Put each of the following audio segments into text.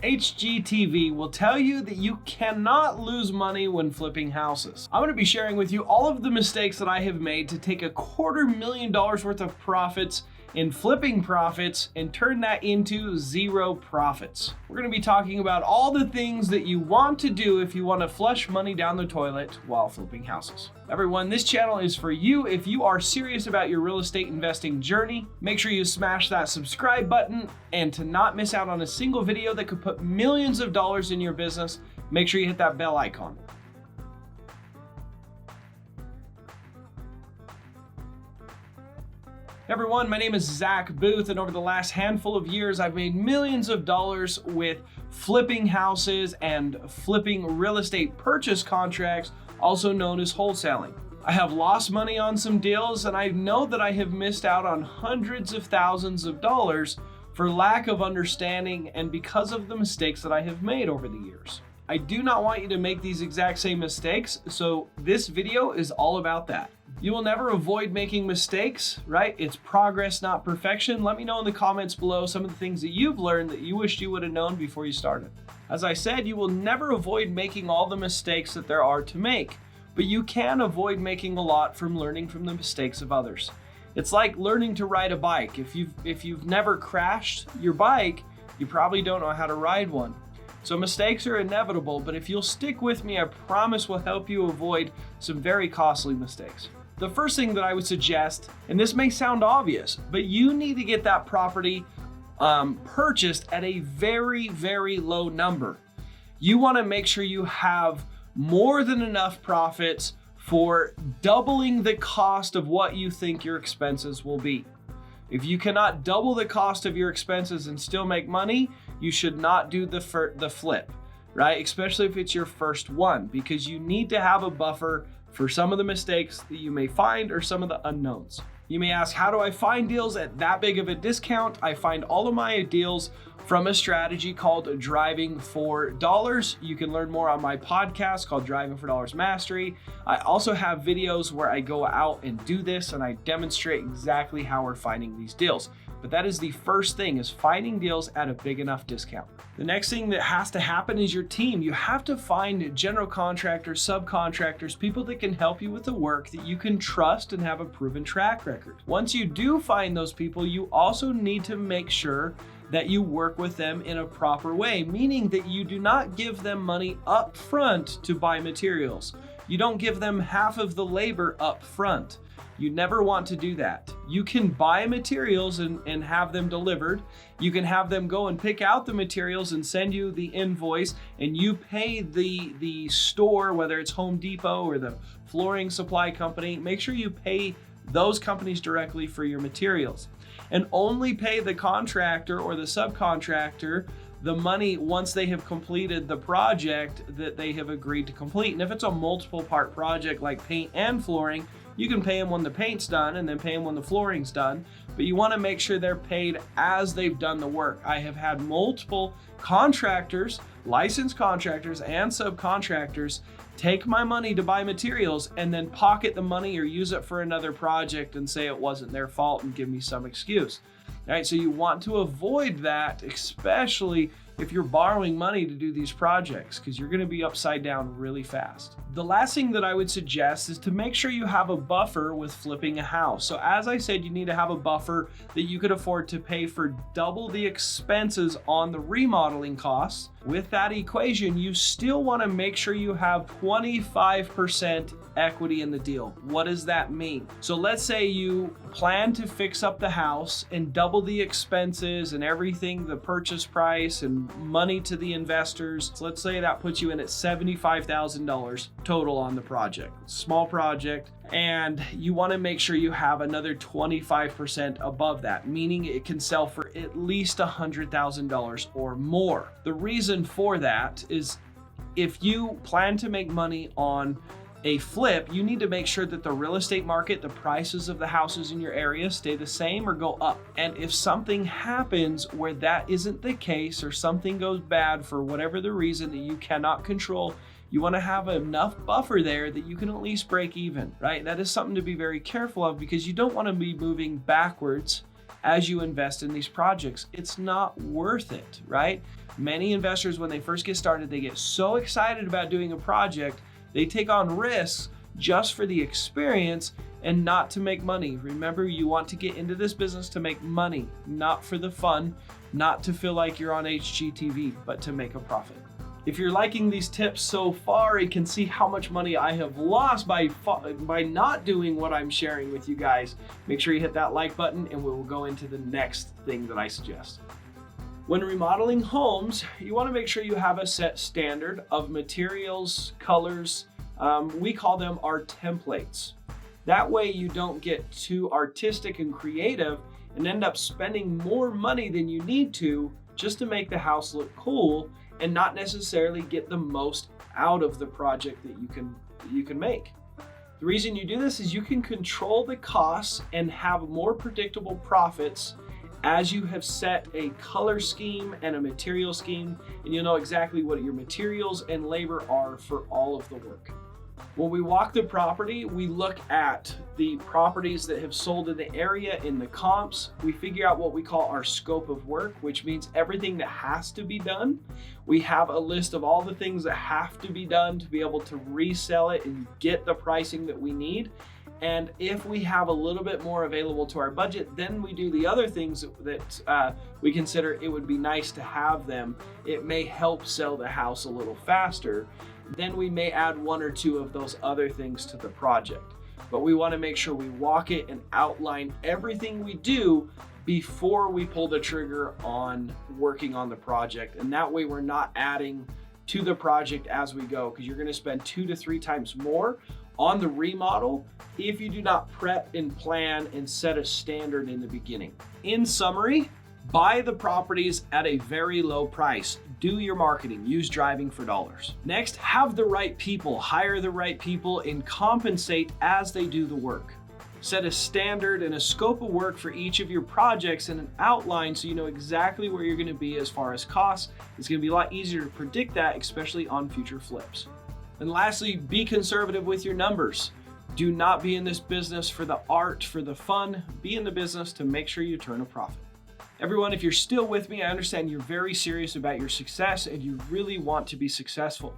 HGTV will tell you that you cannot lose money when flipping houses. I'm going to be sharing with you all of the mistakes that I have made to take $250,000 worth of profits in flipping profits and turn that into zero profits. We're going to be talking about all the things that you want to do if you want to flush money down the toilet while flipping houses. Everyone, this channel is for you if you are serious about your real estate investing journey. Make sure you smash that subscribe button, and to not miss out on a single video that could put millions of dollars in your business, make sure you hit that bell icon. Everyone, my name is Zach Booth, and over the last handful of years, I've made millions of dollars with flipping houses and flipping real estate purchase contracts, also known as wholesaling. I have lost money on some deals, and I know that I have missed out on hundreds of thousands of dollars for lack of understanding and because of the mistakes that I have made over the years. I do not want you to make these exact same mistakes, so this video is all about that. You will never avoid making mistakes, right? It's progress, not perfection. Let me know in the comments below some of the things that you've learned that you wished you would have known before you started. As I said, you will never avoid making all the mistakes that there are to make, but you can avoid making a lot from learning from the mistakes of others. It's like learning to ride a bike. If you've never crashed your bike, you probably don't know how to ride one. So mistakes are inevitable, but if you'll stick with me, I promise we'll help you avoid some very costly mistakes. The first thing that I would suggest, and this may sound obvious, but you need to get that property purchased at a very, very low number. You want to make sure you have more than enough profits for doubling the cost of what you think your expenses will be. If you cannot double the cost of your expenses and still make money, you should not do the flip, right? Especially if it's your first one, because you need to have a buffer for some of the mistakes that you may find or some of the unknowns. You may ask, how do I find deals at that big of a discount? I find all of my deals from a strategy called Driving for Dollars. You can learn more on my podcast called Driving for Dollars Mastery. I also have videos where I go out and do this and I demonstrate exactly how we're finding these deals. But that is the first thing, is finding deals at a big enough discount. The next thing that has to happen is your team. You have to find general contractors, subcontractors, people that can help you with the work that you can trust and have a proven track record. Once you do find those people, you also need to make sure that you work with them in a proper way, meaning that you do not give them money up front to buy materials. You don't give them half of the labor up front. You never want to do that. You can buy materials and have them delivered. You can have them go and pick out the materials and send you the invoice, and you pay the store, whether it's Home Depot or the flooring supply company. Make sure you pay those companies directly for your materials, and only pay the contractor or the subcontractor the money once they have completed the project that they have agreed to complete. And if it's a multiple part project like paint and flooring, you can pay them when the paint's done and then pay them when the flooring's done, but you want to make sure they're paid as they've done the work. I have had multiple contractors, licensed contractors and subcontractors, take my money to buy materials and then pocket the money or use it for another project and say it wasn't their fault and give me some excuse. All right, so you want to avoid that, especially if you're borrowing money to do these projects, because you're going to be upside down really fast. The last thing that I would suggest is to make sure you have a buffer with flipping a house. So as I said, you need to have a buffer that you could afford to pay for double the expenses on the remodeling costs. With that equation, you still want to make sure you have 25% equity in the deal. What does that mean? So let's say you plan to fix up the house and double the expenses and everything, the purchase price and money to the investors. So let's say that puts you in at $75,000 total on the project. Small project. And you want to make sure you have another 25% above that, meaning it can sell for at least $100,000 or more. The reason for that is if you plan to make money on a flip, you need to make sure that the real estate market, the prices of the houses in your area stay the same or go up. And if something happens where that isn't the case, or something goes bad for whatever the reason that you cannot control, you want to have enough buffer there that you can at least break even, right? That is something to be very careful of, because you don't want to be moving backwards as you invest in these projects. It's not worth it, right? Many investors, when they first get started, they get so excited about doing a project, they take on risks just for the experience and not to make money. Remember, you want to get into this business to make money, not for the fun, not to feel like you're on HGTV, but to make a profit. If you're liking these tips so far, you can see how much money I have lost by not doing what I'm sharing with you guys. Make sure you hit that like button and we will go into the next thing that I suggest. When remodeling homes, you want to make sure you have a set standard of materials, colors. We call them our templates. That way you don't get too artistic and creative and end up spending more money than you need to just to make the house look cool and not necessarily get the most out of the project that you can make. The reason you do this is you can control the costs and have more predictable profits as you have set a color scheme and a material scheme, and you'll know exactly what your materials and labor are for all of the work. When we walk the property, we look at the properties that have sold in the area in the comps. We figure out what we call our scope of work, which means everything that has to be done. We have a list of all the things that have to be done to be able to resell it and get the pricing that we need. And if we have a little bit more available to our budget, then we do the other things that we consider it would be nice to have them. It may help sell the house a little faster. Then we may add one or two of those other things to the project. But we want to make sure we walk it and outline everything we do before we pull the trigger on working on the project. And that way we're not adding to the project as we go, because you're going to spend 2 to 3 times more on the remodel if you do not prep and plan and set a standard in the beginning. In summary, buy the properties at a very low price. Do your marketing, use driving for dollars. Next, have the right people, hire the right people, and compensate as they do the work. Set a standard and a scope of work for each of your projects and an outline so you know exactly where you're gonna be as far as costs. It's gonna be a lot easier to predict that, especially on future flips. And lastly, be conservative with your numbers. Do not be in this business for the art, for the fun. Be in the business to make sure you turn a profit. Everyone, if you're still with me, I understand you're very serious about your success and you really want to be successful.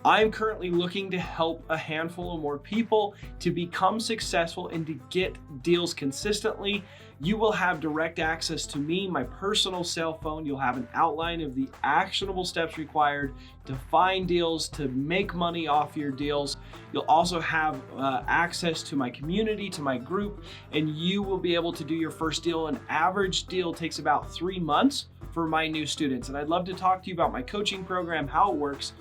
I'm currently looking to help a handful of more people to become successful and to get deals consistently. You will have direct access to me, my personal cell phone. You'll have an outline of the actionable steps required to find deals, to make money off your deals. You'll also have access to my community, to my group, and you will be able to do your first deal. An average deal takes about 3 months for my new students. And I'd love to talk to you about my coaching program, how it works.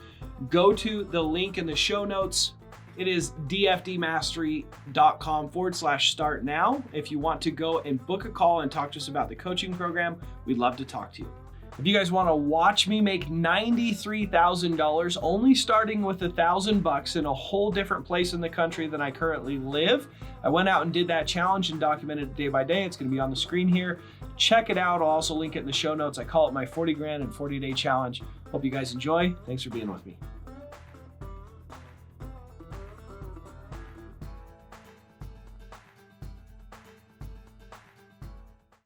Go to the link in the show notes. It is dfdmastery.com/start now. If you want to go and book a call and talk to us about the coaching program, we'd love to talk to you. If you guys want to watch me make $93,000, only starting with $1,000 in a whole different place in the country than I currently live, I went out and did that challenge and documented it day by day. It's going to be on the screen here. Check it out. I'll also link it in the show notes. I call it my 40 grand and 40 day challenge. Hope you guys enjoy. Thanks for being with me.